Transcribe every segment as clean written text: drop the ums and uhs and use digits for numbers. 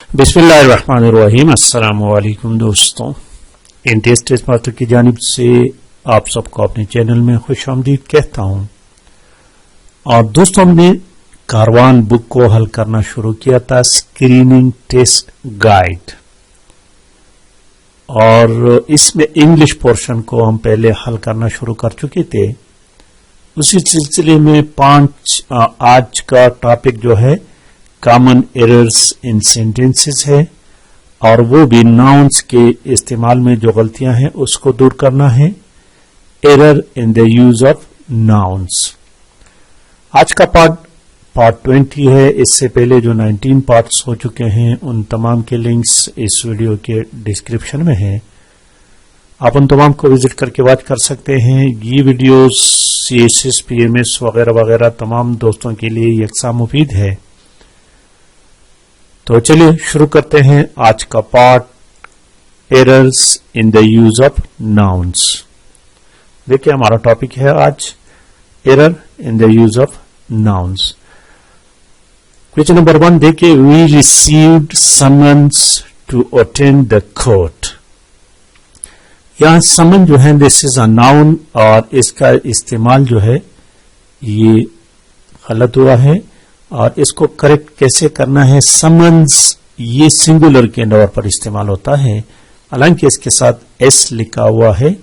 बिस्मिल्लाहिर्रहमानिर्रहीम। अस्सलाम वालेकुम दोस्तों, टेस्ट मास्टर की जानिब से आप सबको अपने चैनल में खुशामदीद कहता हूं। और दोस्तों, हमने कारवान बुक को हल करना शुरू किया था, स्क्रीनिंग टेस्ट गाइड, और इसमें इंग्लिश पोर्शन को हम पहले हल करना शुरू कर चुके थे। उसी सिलसिले में आज का टॉपिक जो है कॉमन एरर्स इन सेंटेंसेस है, और वो भी नाउन्स के इस्तेमाल में जो गलतियां हैं उसको दूर करना है। Error in the use of nouns. आज का पार्ट 20 है। इससे पहले जो 19 पार्ट्स हो चुके हैं उन तमाम के लिंक्स इस वीडियो के डिस्क्रिप्शन में हैं। आप उन तमाम को विजिट करके वॉच कर सकते हैं। ये वीडियोस CSS PMS वगैरह वगैरह तमाम दोस्तों के लिए यकसा मुफीद है। तो चलिए शुरू करते हैं आज का part, errors in the use of nouns. देखिए, हमारा टॉपिक है आज error in the use of nouns. Question number 1 देखिए, we received summons to attend the court. यहां समन जो है दिस इज अ नाउन, और इसका इस्तेमाल जो है ये गलत हुआ है, और इसको करेक्ट कैसे करना है। समन्स ये सिंगुलर के तौर पर इस्तेमाल होता है, हालांकि इसके साथ एस लिखा हुआ है।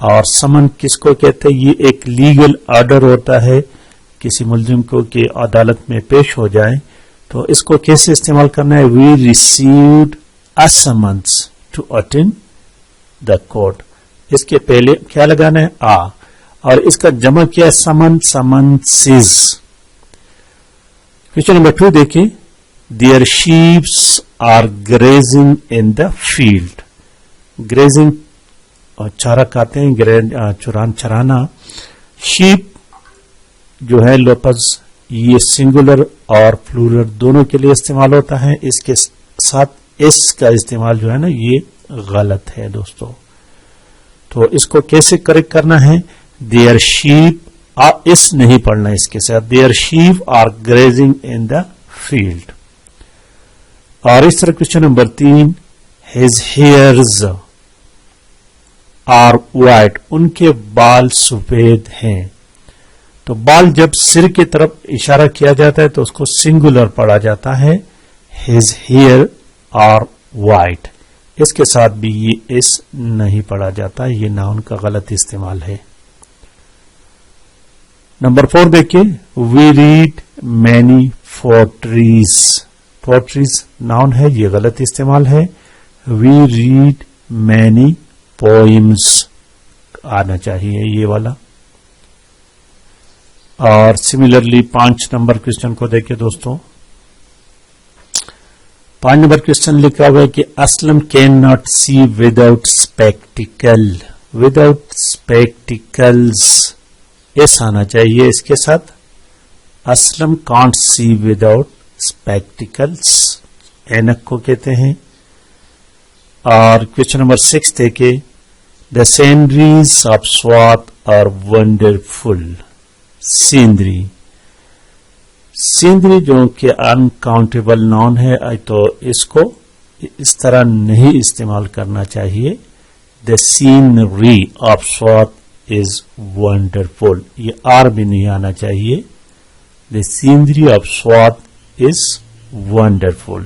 और समन किसको कहते हैं? ये एक लीगल ऑर्डर होता है किसी मुलजिम को कि अदालत में पेश हो जाए। तो इसको कैसे इस्तेमाल करना है? We received a summons to attend the court. इसके पहले क्या लगाना है? आ, और इसका जमा क्या है? समन, समन्सिस। क्वेश्चन नंबर 2 देखिए, there sheeps are grazing in the field. Grazing और चारा खाते हैं, चराना। शीप जो है लफ्ज ये सिंगुलर और प्लूरल दोनों के लिए इस्तेमाल होता है। इसके साथ एस का इस्तेमाल जो है ना ये गलत है दोस्तों। तो इसको कैसे करेक्ट करना है? देयर शीप, इस नहीं पढ़ना इसके साथ, there sheep are grazing in the field. और इस तरह question number 3, his hairs are white. उनके बाल सफेद हैं। तो बाल जब सिर की तरफ इशारा किया जाता है तो उसको सिंगुलर पढ़ा जाता है, हिज हेयर आर व्हाइट। इसके साथ भी ये इस नहीं पढ़ा जाता, ये नाउन का गलत इस्तेमाल है। नंबर 4 देखिए, we read many poetries. Poetries noun है, ये गलत इस्तेमाल है। वी रीड मैनी पोइम्स आना चाहिए ये वाला। और सिमिलरली 5 नंबर क्वेश्चन को देखिए दोस्तों। 5 नंबर क्वेश्चन लिखा हुआ है कि Aslam can not see without spectacle. Without spectacles S आना चाहिए इसके साथ। Aslam can't see without spectacles, ऐनक को कहते हैं। और क्वेश्चन नंबर 6 देखे, the sceneries of Swat are wonderful. Scenery, scenery जो कि अनकाउंटेबल नाउन है, तो इसको इस तरह नहीं इस्तेमाल करना चाहिए। The scenery of Swat is wonderful, ये आर भी नहीं आना चाहिए। The scenery of Swat is wonderful.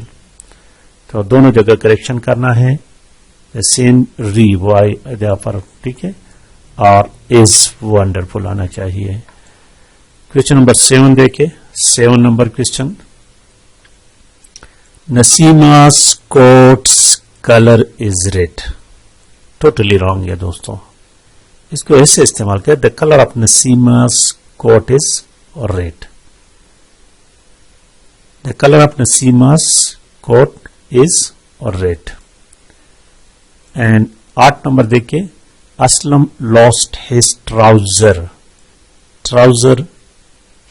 तो दोनों जगह करेक्शन करना है। द सीनरी वाई पर, ठीक है, और इज वंडरफुल आना चाहिए। क्वेश्चन नंबर 7 देखे, 7 number question, Nasima's coats colour is red. Totally wrong है दोस्तों, इसको ऐसे इस्तेमाल करें, the colour of Nasima's coat is red. The colour of Nasima's coat is red. And 8 number देखिए, Aslam lost his trouser. Trouser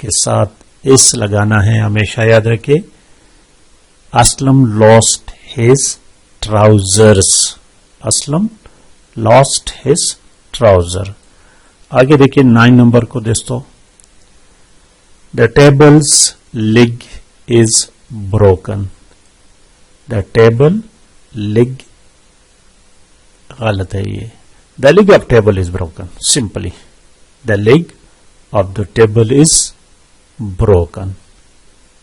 के साथ इस लगाना है, हमेशा याद रखिए। Aslam lost his trousers. Aslam lost his trouser. आगे देखिए 9 नंबर को दोस्तों, the tables leg is broken. The table leg غلط ہے یہ. The leg of table is broken. Simply the leg of the table is broken.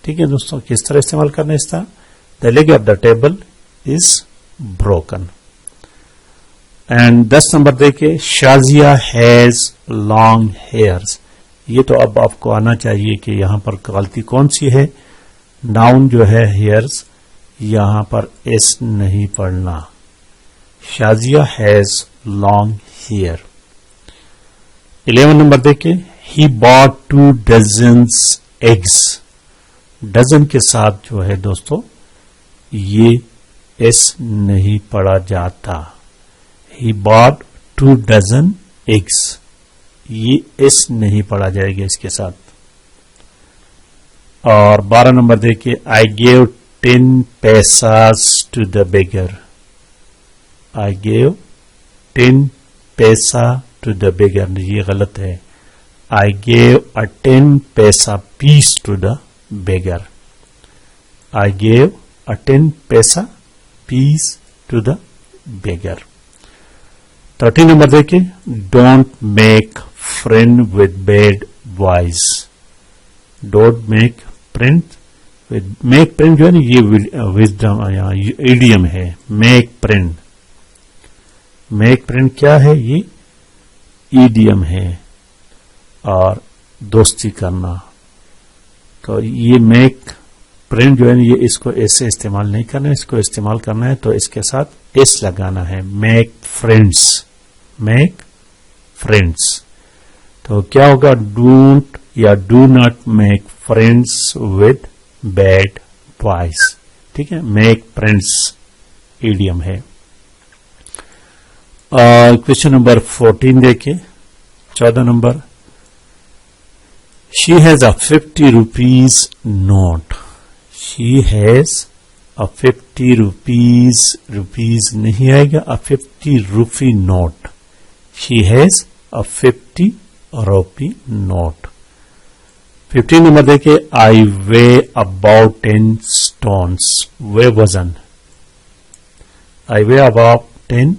ٹھیک ہے دوستوں, کس طرح استعمال کرنا اس طرح, the leg of the table is broken. And 10 number دیکھیں, شازیہ ہیز لانگ ہیئرز. یہ تو اب آپ کو آنا چاہیے کہ یہاں پر غلطی کون سی ہے. ناؤن جو ہے ہیئرز, یہاں پر ایس نہیں پڑھنا. Shazia has long hair. 11 number دیکھیں, he bought 2 dozens eggs. Dozen کے ساتھ جو ہے دوستو یہ ایس نہیں پڑھا جاتا. ہی باٹ 2 ڈزن ایگز, یہ ایس نہیں پڑھا جائے گا اس کے ساتھ. اور 12 نمبر دیکھیے, I give 10 paisas to the beggar. I give 10 paisa to the beggar, یہ غلط ہے. آئی give a 10 paisa piece to the beggar. I give a 10 paisa piece to the beggar. 13 number دیکھیں, don't make friend with bad boys. Don't make friend with, make friend جو ہے نا یہ wisdom idiom ہے. Make friend, make friend کیا ہے, یہ idiom ہے اور دوستی کرنا. تو یہ میک فرینڈ جو ہے نا یہ اس کو ایسے استعمال نہیں کرنا ہے, اس کو استعمال کرنا ہے تو اس کے ساتھ ایس لگانا ہے. Make friends, make friends. تو کیا ہوگا, ڈونٹ یا do not make friends with bad boys. ٹھیک ہے, میک فرینڈس ایڈیم ہے. کوشچن نمبر 14 دیکھیں, 14 number, she has a 50 rupees note. She has a 50 rupees, rupees نہیں آئے گا, a 50 rupee note. She has a 50 rupee note. 15 number دیکھیں, I way about 10 stones. وے وزن, آئی وے about 10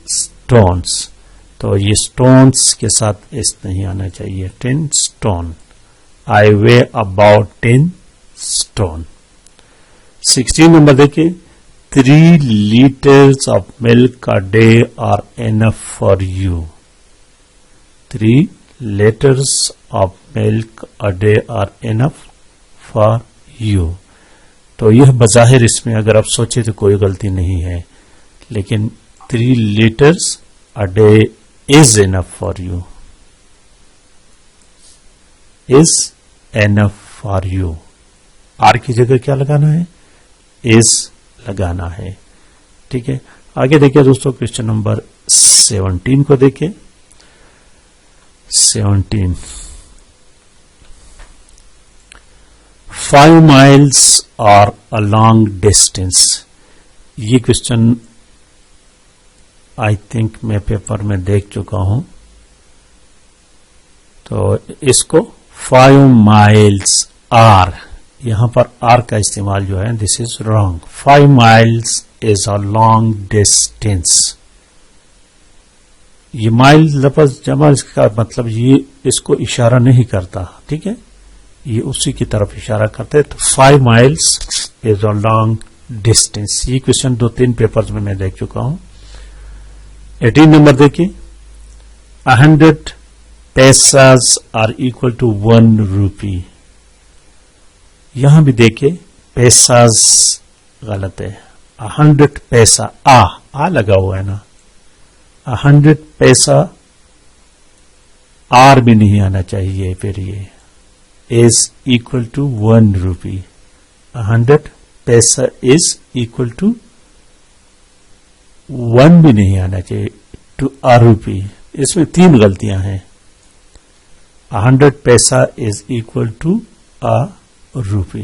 stones. تو یہ stones کے ساتھ اس نہیں آنا چاہیے. 10 stone. I way about 10 stone. 16 number دیکھیں, 3 letters of milk a day are enough for you. 3 letters of milk a day are enough for you. تو یہ بظاہر اس میں اگر آپ سوچیں تو کوئی غلطی نہیں ہے, لیکن 3 letters a day is enough for you. is enough for you. Are کی جگہ کیا لگانا ہے, is لگانا ہے. ٹھیک ہے, آگے دیکھیں دوستوں, کوشچن نمبر 17 کو دیکھیں. 17, 5 miles are a long distance. یہ کوشچن آئی تھنک میں پیپر میں دیکھ چکا ہوں. تو اس کو 5 miles are, یہاں پر آر کا استعمال جو ہے دس is wrong. 5 miles is a long distance. یہ مائل لفظ جمع, اس کا مطلب یہ اس کو اشارہ نہیں کرتا. ٹھیک ہے, یہ اسی کی طرف اشارہ کرتے. تو 5 miles is a long distance. یہ کوشچن 2-3 پیپرز میں دیکھ چکا ہوں. 18 نمبر دیکھیں, 100 پیساز آر اکول ٹو 1 روپی. یہاں بھی دیکھیں پیساز غلط ہے. 100 پیسہ, آ لگا ہوا ہے نا. 100 پیسہ آر بھی نہیں آنا چاہیے, پھر یہ از اکول ٹو 1 روپی. 100 پیسہ از اکول ٹو 1 بھی نہیں آنا چاہیے, ٹو آ روپی. اس میں 3 غلطیاں ہیں. 100 پیسہ is equal to a rupee.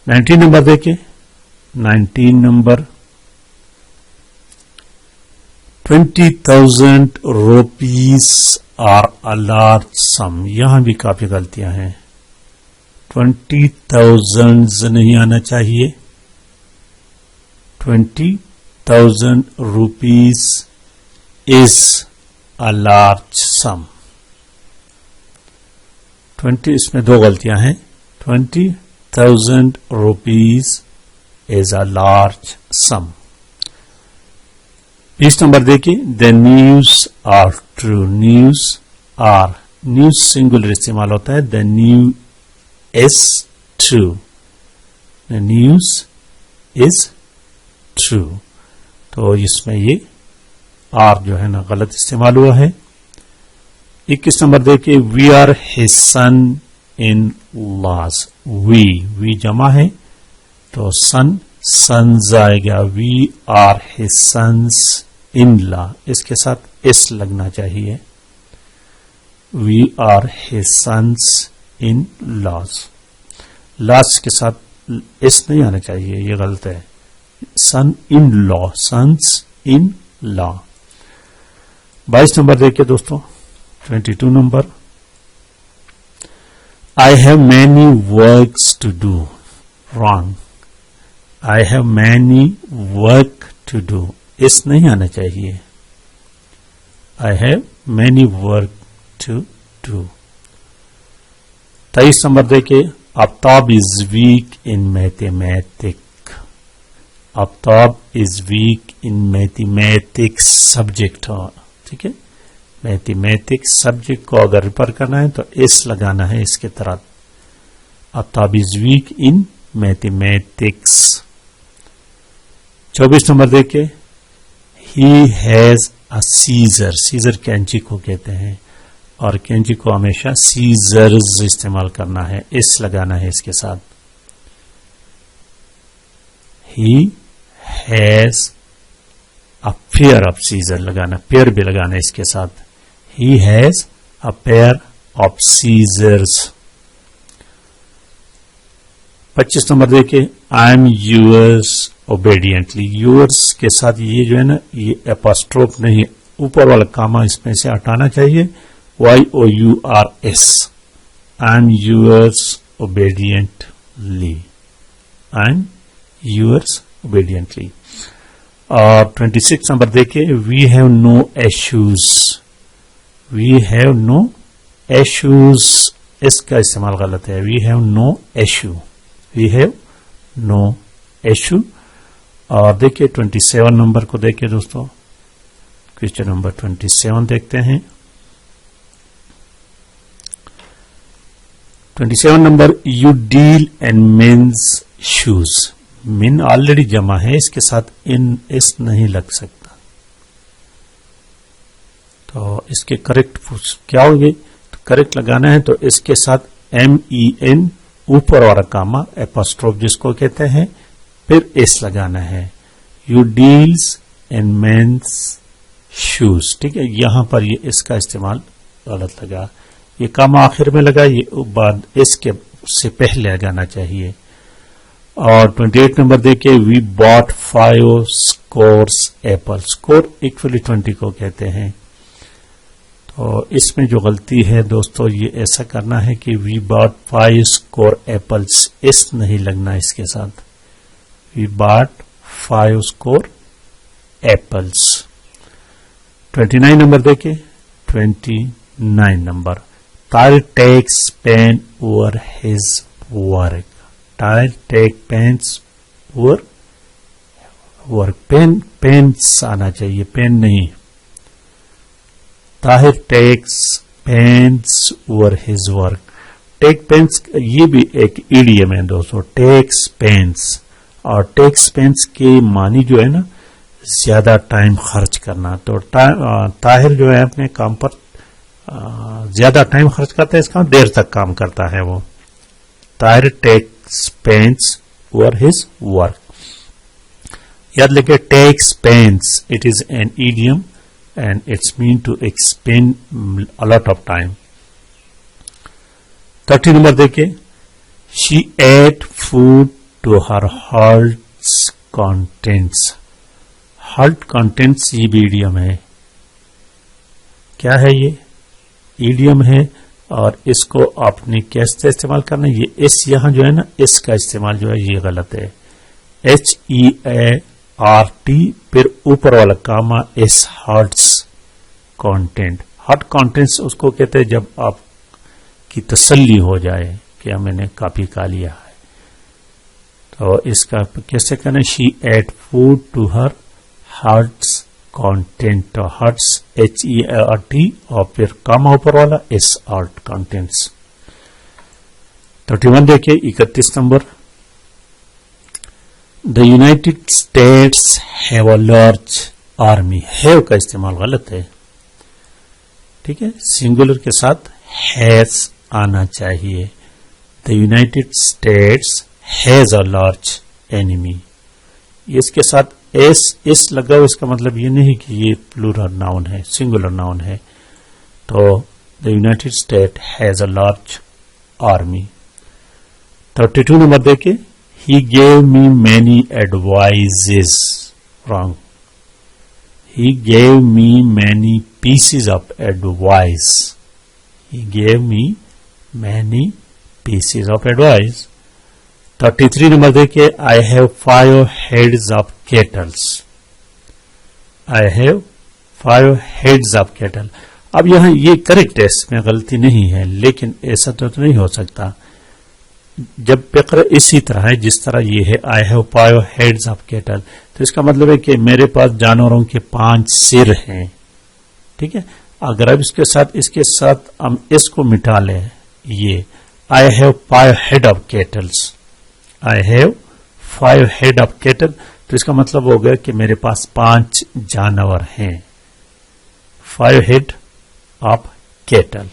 19 number دیکھیں. 19 number, 20,000 rupees are a large sum. یہاں بھی کافی غلطیاں ہیں. 20,000 نہیں آنا چاہیے, 20,000 rupees is a large sum. 20 इसमें दो गलतियां हैं. 20,000 rupees is a large sum. 20 number देखिए. The news are true. News singular इस्तेमाल होता है. The news is true. The news is true. तो इसमें ये आर जो है ना गलत इस्तेमाल हुआ है. 21 नंबर देखिए. We are his son in laws. We जमा है तो सन्स आएगा. We are his sons in law. इसके साथ एस लगना चाहिए. We are his sons in laws. Laws के साथ एस नहीं आना चाहिए, ये गलत है. Son in law, sons in law. 22 number देखिए दोस्तों. 22 number. I have many works to do. Wrong. I have many work to do. S नहीं आना चाहिए. I have many work to do. 23 number देखिए. Aftab is weak in mathematics. Aftab is weak in mathematics subject. ठीक है. Mathematics subject को अगर refer करना है तो एस लगाना है इसके तरह. Aftab is weak in mathematics. 24 number देखिए. He has a scissor. Scissor कैंची को कहते हैं और कैंची को हमेशा सीजर्स इस्तेमाल करना है. एस लगाना है इसके साथ. He has a pair of scissor लगाना. पेयर भी लगाना है इसके साथ. He has a pair of scissors. 25 number देखिए. I am yours obediently. Yours के साथ ये जो है ना, ये एपोस्ट्रोफ नहीं, ऊपर वाला कामा इसमें से हटाना चाहिए. YOURS. I am yours obediently. I am yours obediently. और 26 नंबर देखिए. We have no issues. We have no issues. इसका इस्तेमाल गलत है. We have no issue. We have no issue. और देखिए 27 नंबर को देखिए दोस्तों. क्वेश्चन नंबर 27 देखते हैं. 27 number. You deal in men's shoes. Men already जमा है, इसके साथ इन एस नहीं लग सकता. तो इसके करेक्ट क्या होगी? तो करेक्ट लगाना है तो इसके साथ MEN ऊपर वाला कामा एपोस्ट्रोफ जिसको कहते हैं, फिर एस लगाना है. You deals in men's shoes. ठीक है. यहां पर ये इसका इस्तेमाल गलत लगा. ये कामा आखिर में लगा, ये बाद इसके से पहले लगाना चाहिए. और 28 नंबर देखिए. We bought 5 scores apple. Score equally 20 को कहते हैं. तो इसमें जो गलती है दोस्तों, ये ऐसा करना है कि वी बॉट 5 स्कोर एप्पल्स. इस नहीं लगना इसके साथ. We bought 5 score apples. 29 number देखिए. 29 number. Tyler takes pen over his work. Tyler take pens over work. Pens आना चाहिए, पेन नहीं. Tyler takes pens over his work. Take pens ये भी एक इडियम है दोस्तों. Takes pens. और takes pens के मानी जो है ना, ज्यादा टाइम खर्च करना. तो ताहिर जो है अपने काम पर ज्यादा टाइम खर्च करता है, इसका देर तक काम करता है वो. Tahir takes pains over his work. याद लिखे takes pains. It is an idiom and it's mean to expend a lot of time. 30 number देखिए. She ate food to her hearts contents. Heart contents ये भी इडियम है. क्या है ये? Idiom है. और इसको आपने कैसे इस्तेमाल करना है? ये इस यहां जो है ना, इसका इस्तेमाल जो है ये गलत है. HEART SRT फिर ऊपर वाला comma S heart's content. Heart contents उसको कहते हैं जब आपकी तसल्ली हो जाए कि मैंने काफी खा लिया है। तो इसका कैसे करें? She ate food to her heart's content. तो हर्ट्स HERT और फिर कामा ऊपर वाला S हर्ट कंटेंट्स। 31 देखिए 31 number. The United states have a large army. Have का इस्तेमाल गलत है, ठीक है, सिंगुलर के साथ हैज आना चाहिए। The United states has a large enemy. इसके साथ एस लगा हुआ, इसका मतलब ये नहीं कि ये प्लूरल नाउन है, सिंगुलर नाउन है। तो the United state has a large army. 32 number देखिए, he gave me many advices. Wrong. He gave me many pieces of advice. He gave me many pieces of advice. 33 number देखिए, I have 5 heads of cattle. I have 5 heads of cattle. अब यहां ये correct है, इसमें गलती नहीं है, लेकिन ऐसा तो नहीं हो सकता जब पेकर इसी तरह है जिस तरह ये है I have 5 heads of cattle. तो इसका मतलब है कि मेरे पास जानवरों के 5 सिर हैं, ठीक है। अगर अब इसके साथ हम इसको मिटा लें, ये I have 5 head of kettles, I have 5 head of cattle, तो इसका मतलब हो गया कि मेरे पास 5 जानवर हैं। 5 head of cattle.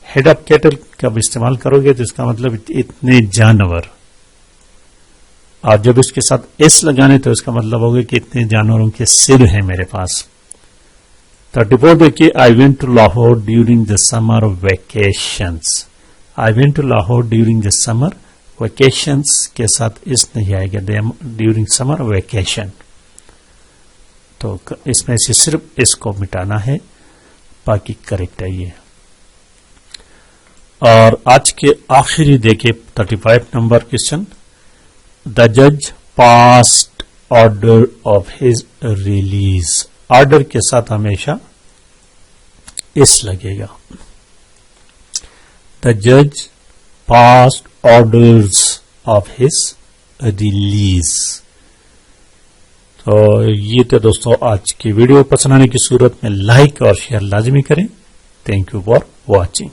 Head of cattle कब इस्तेमाल करोगे तो इसका मतलब इतने जानवर, और जब इसके साथ एस लगाने तो इसका मतलब होगा कि इतने जानवरों के सिर हैं मेरे पास। 34 देखिए, I went to Lahore during the summer vacations. I went to Lahore during the summer vacations के साथ इस नहीं आएगा, ड्यूरिंग समर वेकेशन। तो इसमें से सिर्फ इसको मिटाना है, बाकी करेक्ट है ये। और आज के आखिरी देखिए 35 नंबर क्वेश्चन, द जज passed order of his release. Order के साथ हमेशा इस लगेगा। द जज passed orders of his release. तो ये तो दोस्तों आज की वीडियो पसंद आने की सूरत में लाइक और शेयर लाजमी करें। Thank you for watching.